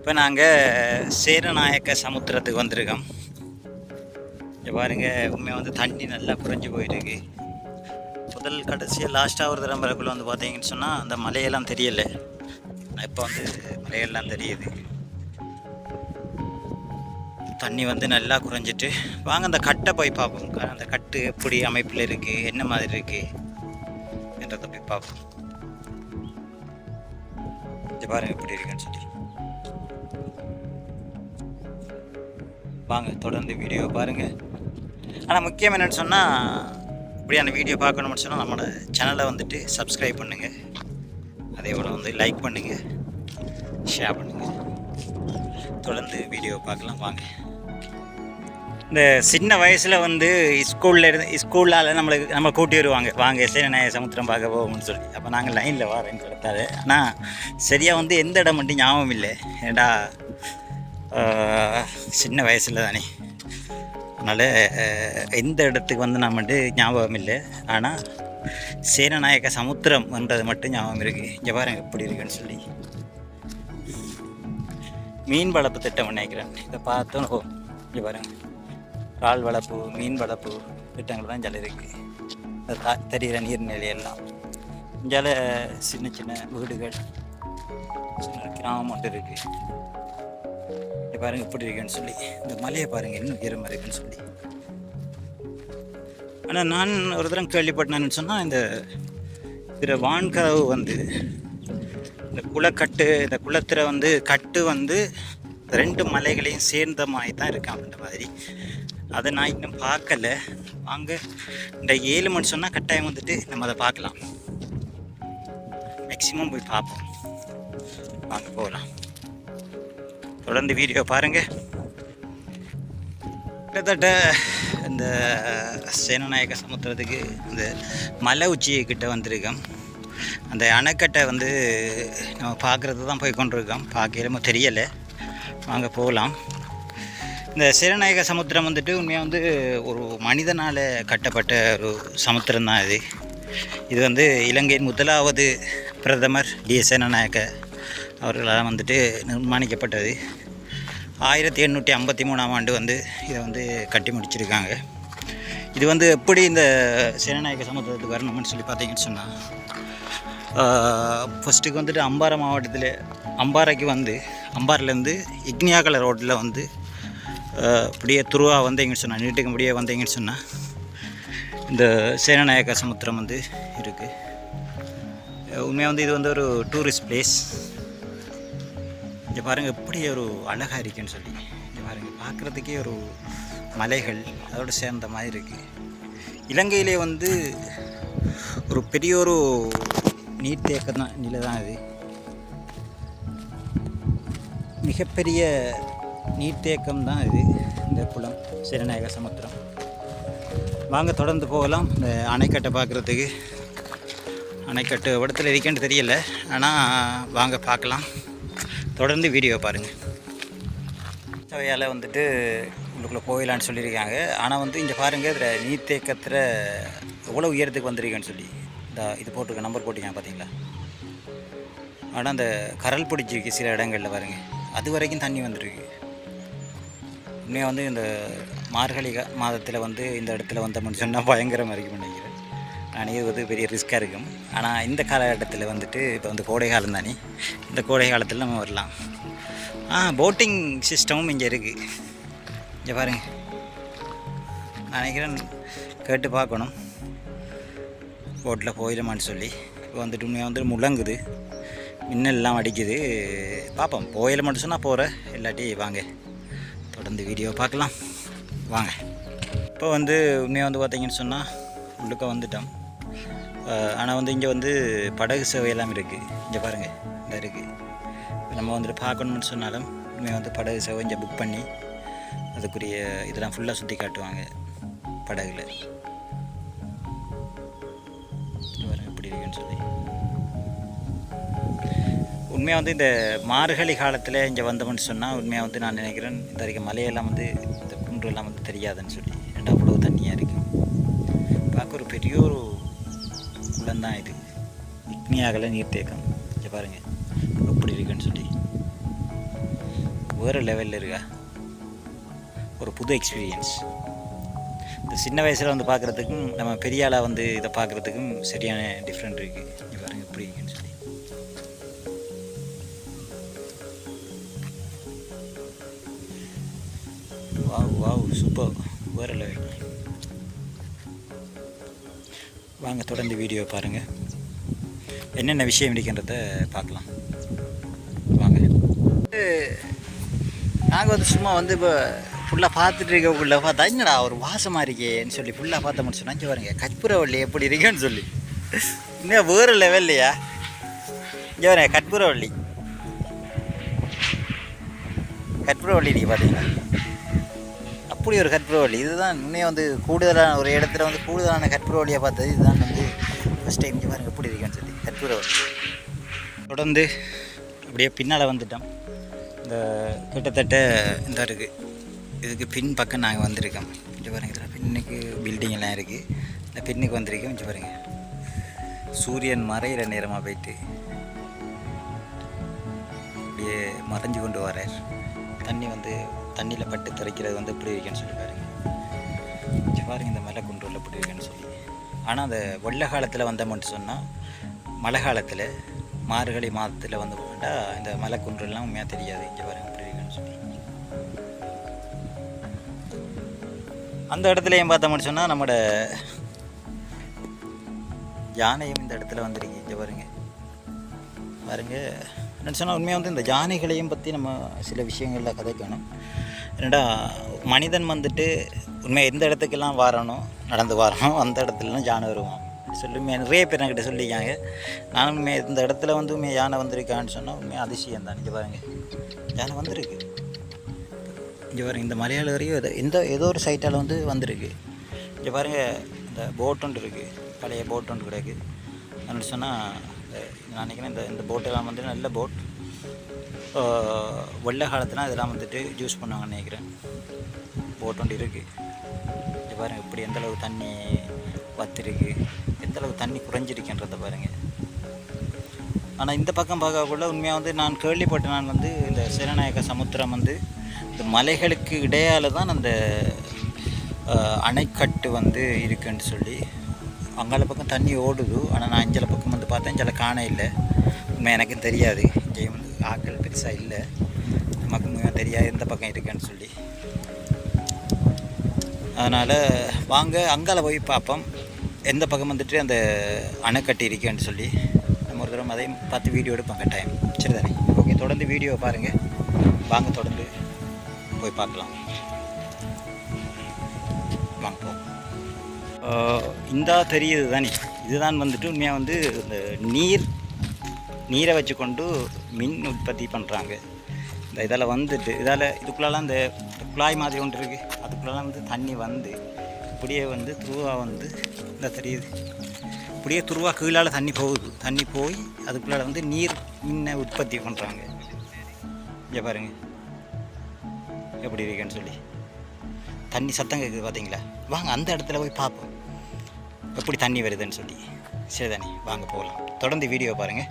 இப்போ நாங்கள் சேரநாயக்க சமுத்திரத்துக்கு வந்திருக்கோம். இங்கே பாருங்கள், உண்மையாக வந்து தண்ணி நல்லா குறைஞ்சி போயிருக்கு. முதல் கடைசியாக லாஸ்ட்டாக ஒரு தடம்பரக்குள்ளே வந்து பார்த்தீங்கன்னு சொன்னால் அந்த மலையெல்லாம் தெரியலை. இப்போ வந்து மலையெல்லாம் தெரியுது. தண்ணி வந்து நல்லா குறைஞ்சிட்டு வாங்க அந்த கட்டை போய் பார்ப்போம். அந்த கட்டு எப்படி அமைப்பில் இருக்குது, என்ன மாதிரி இருக்குது என்றதை போய் பார்ப்போம். இது பாருங்கள் எப்படி இருக்குன்னு சொல்லி. வாங்க தொடர்ந்து வீடியோ பாருங்கள். ஆனால் முக்கியம் என்னென்னு சொன்னால், இப்படியான வீடியோ பார்க்கணும்னு சொன்னால் நம்மளோட சேனலை வந்துட்டு சப்ஸ்கிரைப் பண்ணுங்கள். அதே போல் வந்து லைக் பண்ணுங்கள், ஷேர் பண்ணுங்கள். தொடர்ந்து வீடியோ பார்க்கலாம் வாங்க. இந்த சின்ன வயசில் வந்து ஸ்கூல்லால் நம்ம கூட்டி வருவாங்க, வாங்க சேரநாயக சமுத்திரம் பார்க்க போவோம்னு சொல்லி. அப்போ நாங்கள் லைனில் வரேன்னு சொல்லிட்டாரு. ஆனால் சரியாக வந்து எந்த இடம் மட்டும் ஞாபகம் இல்லை. ஏண்டா சின்ன வயசில் தானே, அதனால் எந்த இடத்துக்கு வந்து நான் மட்டும் ஞாபகம் இல்லை. ஆனால் சேரநாயக சமுத்திரம்ன்றது மட்டும் ஞாபகம் இருக்குது. இங்கே பாருங்க எப்படி இருக்குன்னு சொல்லி. மீன் வளர்ப்பு திட்டம் நினைக்கிறேன். இதை பார்த்தோம். இங்கே பாருங்கள், இறால் வளர்ப்பு, மீன் வளர்ப்பு திட்டங்கள் தான் இங்கே இருக்குது. தெரிகிற நீர்நிலையெல்லாம் இங்கே சின்ன சின்ன வீடுகள், சின்ன கிராமம் ஒன்று இருக்குது. இங்கே பாருங்கள் எப்படி இருக்குன்னு சொல்லி. இந்த மலையை பாருங்கள் இன்னும் உயரமாக இருக்குன்னு சொல்லி. ஆனால் நான் ஒரு தரம் கேள்விப்பட்டேன்னு சொன்னால், இந்த வான்கதவு வந்து இந்த குளக்கட்டு, இந்த குளத்தில் வந்து கட்டு வந்து 2 மலைகளையும் சேர்ந்த மாதிரி தான் இருக்கான்ற மாதிரி. அதை நான் இன்னும் பார்க்கல. வாங்க இந்த 7 மணி சொன்னால் கட்டாயம் வந்துட்டு நம்ம அதை பார்க்கலாம். மேக்ஸிமம் போய் பார்ப்போம். வாங்க போகலாம். தொடர்ந்து வீடியோ பாருங்கள். கிட்டத்தட்ட இந்த சேரநாயக்க சமுத்திரத்துக்கு இந்த மலை உச்சிக்கிட்ட வந்திருக்கோம். அந்த அணைக்கட்டை வந்து நம்ம பார்க்குறது தான் போய் கொண்டிருக்கோம். பார்க்கறமோ தெரியலை. வாங்க போகலாம். இந்த சேரநாயக சமுத்திரம் வந்துட்டு உண்மையாக வந்து ஒரு மனிதனால் கட்டப்பட்ட ஒரு சமுத்திரம் தான் இது. இது வந்து இலங்கையின் முதலாவது பிரதமர் டி.எஸ். சேனநாயக்க அவர்களால் வந்துட்டு நிர்மாணிக்கப்பட்டது. 1853ஆம் ஆண்டு வந்து இதை வந்து கட்டி முடிச்சிருக்காங்க. இது வந்து எப்படி இந்த சேரநாயக்க சமுத்திரத்துக்கு வரணும்னு சொல்லி பார்த்தீங்கன்னு சொன்னால், ஃபஸ்ட்டுக்கு வந்துட்டு அம்பாறை மாவட்டத்தில் அம்பாறைக்கு வந்து அம்பாரிலேருந்து இக்னியாகல ரோட்டில் வந்து இப்படியே துருவா வந்தீங்கன்னு சொன்னால், நீட்டுக்கு இப்படியே வந்தீங்கன்னு சொன்னால் இந்த சேரநாயக்க சமுத்திரம் வந்து இருக்குது. உண்மையாக வந்து இது வந்து ஒரு டூரிஸ்ட் பிளேஸ். இங்கே பாருங்கள் எப்படி ஒரு அழகாக இருக்குன்னு சொல்லி. இங்கே பாருங்கள், பார்க்குறதுக்கே ஒரு மலைகள் அதோடு சேர்ந்த மாதிரி இருக்குது. இலங்கையிலே வந்து ஒரு பெரிய ஒரு நீர்த்தேக்கம் தான் நிலை தான் இது. மிகப்பெரிய நீர்த்தேக்கம் தான் இது, இந்த குளம் சேரநாயக சமுத்திரம். வாங்க தொடர்ந்து போகலாம். இந்த அணைக்கட்டை பார்க்குறதுக்கு. அணைக்கட்டு இடத்துல இருக்கேன்னு தெரியல, ஆனால் வாங்க பார்க்கலாம். தொடர்ந்து வீடியோ பாருங்கள். சவையால் வந்துட்டு உள்ளுக்குள்ளே போயிடலான்னு சொல்லியிருக்காங்க. ஆனால் வந்து இங்கே பாருங்கள், இதில் நீர்த்தேக்கத்தில் எவ்வளோ உயரத்துக்கு வந்திருக்கேன்னு சொல்லி இது போட்டிருக்க நம்பர் போட்டிருக்காங்க பார்த்தீங்களா. ஆனால் அந்த கரல் பிடிச்சிருக்கு சில இடங்களில் பாருங்கள், அது வரைக்கும் தண்ணி வந்துருக்கு. உண்மையாக வந்து இந்த மார்கழி மாதத்தில் வந்து இந்த இடத்துல வந்தோம்னு சொன்னால் பயங்கரமாக இருக்கும்னு நினைக்கிறேன். நான் இது வந்து பெரிய ரிஸ்க்காக இருக்கும். ஆனால் இந்த காலகட்டத்தில் வந்துட்டு இப்போ வந்து கோடை காலம் தானே, இந்த கோடை காலத்தில் நம்ம வரலாம். போட்டிங் சிஸ்டமும் இங்கே இருக்குது. இங்கே பாருங்கள், நான் நினைக்கிறேன் கேட்டு பார்க்கணும் போட்டில் போயிடுமான்னு சொல்லி. இப்போ வந்துட்டு உண்மையாக வந்து முழங்குது, மின்னெல்லாம் அடிக்குது. பார்ப்போம், போயில மட்டும் சொன்னால் போகிறேன், இல்லாட்டி வாங்க தொடர்ந்து வீடியோ பார்க்கலாம் வாங்க. இப்போ வந்து உண்மையாக வந்து பார்த்தீங்கன்னு சொன்னால் உள்ளுக்க வந்துட்டோம். ஆனால் வந்து இங்கே வந்து படகு சேவையெல்லாம் இருக்குது. இங்கே பாருங்கள், இந்த இருக்குது. நம்ம வந்துட்டு பார்க்கணும்னு சொன்னாலும் உண்மையாக வந்து படகு சேவை இங்கே புக் பண்ணி அதுக்குரிய இதெல்லாம் ஃபுல்லாக சுற்றி காட்டுவாங்க படகுல. எப்படி இருக்குன்னு சொல்லி. உண்மையாக வந்து இந்த மார்கழி காலத்தில் இங்கே வந்தோம்னு சொன்னால் உண்மையாக வந்து நான் நினைக்கிறேன் இந்த வரைக்கும் மலையெல்லாம் வந்து இந்த குன்றுலாம் வந்து தெரியாதுன்னு சொல்லி. ரெண்டு அவ்வளோ தண்ணியாக இருக்குது. பார்க்க ஒரு பெரிய ஒரு குளம் தான் இது. இக்னியாகல நீர்த்தேக்கம். இங்கே பாருங்கள் எப்படி இருக்குன்னு சொல்லி. வேறு லெவலில் இருக்கா, ஒரு புது எக்ஸ்பீரியன்ஸ். இந்த சின்ன வயசில் வந்து பார்க்குறதுக்கும் நம்ம பெரிய ஆளாக வந்து இதை பார்க்குறதுக்கும் சரியான டிஃப்ரெண்ட் இருக்குது. இங்கே பாருங்கள் எப்படி இருக்குன்னு சொல்லி. வாவ் வாவ் சூப்பர், வேறு லெவல். வாங்க தொடர்ந்து வீடியோ பாருங்கள், என்னென்ன விஷயம் இருக்கின்றத பார்க்கலாம் வாங்க. நாங்கள் வந்து சும்மா வந்து இப்போ ஃபுல்லாக பார்த்துட்டு இருக்கக்குள்ள பார்த்தா என்னடா ஒரு வாசமாக இருக்கேன்னு சொல்லி ஃபுல்லாக பார்த்த முடிச்சோன்னா இங்கே பாருங்க கற்பூரவள்ளி எப்படி இருக்கேன்னு சொல்லி இன்னும் வேறு லெவல்லையா. இங்கே பாருங்க கற்பூரவள்ளி நீங்கள் பார்த்தீங்கன்னா அப்படி ஒரு கற்பூரவள்ளி. இதுதான் இன்னும் வந்து கூடுதலான ஒரு இடத்துல வந்து கூடுதலான கற்பூரவள்ளியை பார்த்தது இதுதான் வந்து ஃபஸ்ட் டைம். இங்கே பாருங்க எப்படி இருக்கேன்னு சொல்லி கற்பூரவள்ளி. தொடர்ந்து அப்படியே பின்னால் வந்துட்டோம். இந்த கிட்டத்தட்ட இந்த இருக்குது, இதுக்கு பின் பக்கம் நாங்கள் வந்திருக்கோம். இங்கே பாருங்கள், இதில் பின்னுக்கு பில்டிங் எல்லாம் இருக்குது. இந்த பின்னுக்கு வந்திருக்கோம். இங்கே பாருங்கள் சூரியன் மறையிற நேரமாக போயிட்டு அப்படியே மறைஞ்சு கொண்டு வரார். தண்ணி வந்து தண்ணியில் பட்டு திறக்கிறது வந்து எப்படி இருக்குன்னு சொல்லி பாருங்கள். இங்கே பாருங்கள் இந்த மலை குன்றூரில் எப்படி இருக்குன்னு சொல்லி. ஆனால் அந்த வெள்ளை காலத்தில் வந்தோம்னு சொன்னால் மழை காலத்தில் மார்கழி மாதத்தில் வந்து போட்டால் இந்த மலை குன்றெல்லாம் உண்மையாக தெரியாது. இங்கே பாருங்கள் எப்படி இருக்குன்னு சொல்லி. அந்த இடத்துல ஏன் பார்த்தோம்னு சொன்னால் நம்மளோட யானையும் இந்த இடத்துல வந்துருக்கு. இங்கே பாருங்க என்னென்னு சொன்னால் உண்மையாக வந்து இந்த யானைகளையும் பற்றி நம்ம சில விஷயங்களில் கதைக்கணும். என்னடா மனிதன் வந்துட்டு உண்மையாக எந்த இடத்துக்கெல்லாம் வரணும் நடந்து வரணும் அந்த இடத்துலலாம் யானை வருவோம் சொல்லி நிறைய பேர் என்கிட்ட சொல்லிக்காங்க. நானும் உண்மையாக இந்த இடத்துல வந்து உண்மையாக யானை வந்திருக்கான்னு சொன்னால் உண்மையாக அதிசயம் தான். இங்கே பாருங்கள் யானை வந்திருக்கு. இங்கே பாருங்கள் இந்த மலையாள வரையும் ஏதோ ஒரு சைட்டால் வந்து வந்திருக்கு. இங்கே பாருங்கள் இந்த போட் ஒன்று இருக்குது, பழைய போட் ஒன்று கிடக்கு. என்னென்னு சொன்னால் நான் நினைக்கிறேன் இந்த போட்டெல்லாம் வந்து நல்ல போட், வெள்ளை காலத்துலாம் இதெல்லாம் வந்துட்டு யூஸ் பண்ணுவாங்கன்னு நினைக்கிறேன். போட் ஒன்று இருக்குது. இங்கே பாருங்கள் இப்படி எந்தளவு தண்ணி வத்திருக்கு, எந்தளவு தண்ணி குறைஞ்சிருக்கின்றத பாருங்கள். ஆனால் இந்த பக்கம் பார்க்கக்குள்ள உண்மையாக வந்து நான் கேள்விப்பட்டேன், நான் வந்து இந்த சேரநாயக்க சமுத்திரம் வந்து இந்த மலைகளுக்கு இடையால் தான் அந்த அணைக்கட்டு வந்து இருக்குன்னு சொல்லி. அங்கால பக்கம் தண்ணி ஓடுது, ஆனால் நான் இஞ்சல பக்கம் வந்து பார்த்தேன், இஞ்சல காண இல்லை. உண்மை எனக்கும் தெரியாது, இங்கே வந்து ஆக்கள் பெருசாக இல்லை, நமக்கு உண்மையாக தெரியாது எந்த பக்கம் இருக்குன்னு சொல்லி. அதனால் வாங்க அங்கால போய் பார்ப்போம் எந்த பக்கம் வந்துட்டு அந்த அணைக்கட்டு இருக்குன்னு சொல்லி. நம்ம ஒரு தடவை அதையும் பார்த்து வீடியோ எடுப்போம் கட்டாயம். சரி தானே? ஓகே, தொடர்ந்து வீடியோ பாருங்கள். வாங்க தொடர்ந்து போய் பார்க்கலாம். வாங்க போ. இந்த தெரியுது தானே, இதுதான் வந்துட்டு உண்மையாக வந்து இந்த நீரை வச்சு கொண்டு மின் உற்பத்தி பண்ணுறாங்க. இந்த இதில் வந்துட்டு இதுக்குள்ளெல்லாம் இந்த குழாய் மாதிரி ஒன்று இருக்குது, அதுக்குள்ளெல்லாம் வந்து தண்ணி வந்து இப்படியே வந்து துருவா வந்து இந்த தெரியுது, இப்படியே துருவா கீழால் தண்ணி போகுது. தண்ணி போய் அதுக்குள்ளால் வந்து மின்னை உற்பத்தி பண்ணுறாங்க. இங்கே பாருங்கள் எப்படி இருக்குன்னு சொல்லி. தண்ணி சத்தம் கேட்குது பார்த்தீங்களா? வாங்க அந்த இடத்துல போய் பார்ப்போம் எப்படி தண்ணி வருதுன்னு சொல்லி. சரி தானே, வாங்க போகலாம். தொடர்ந்து வீடியோ பாருங்கள்.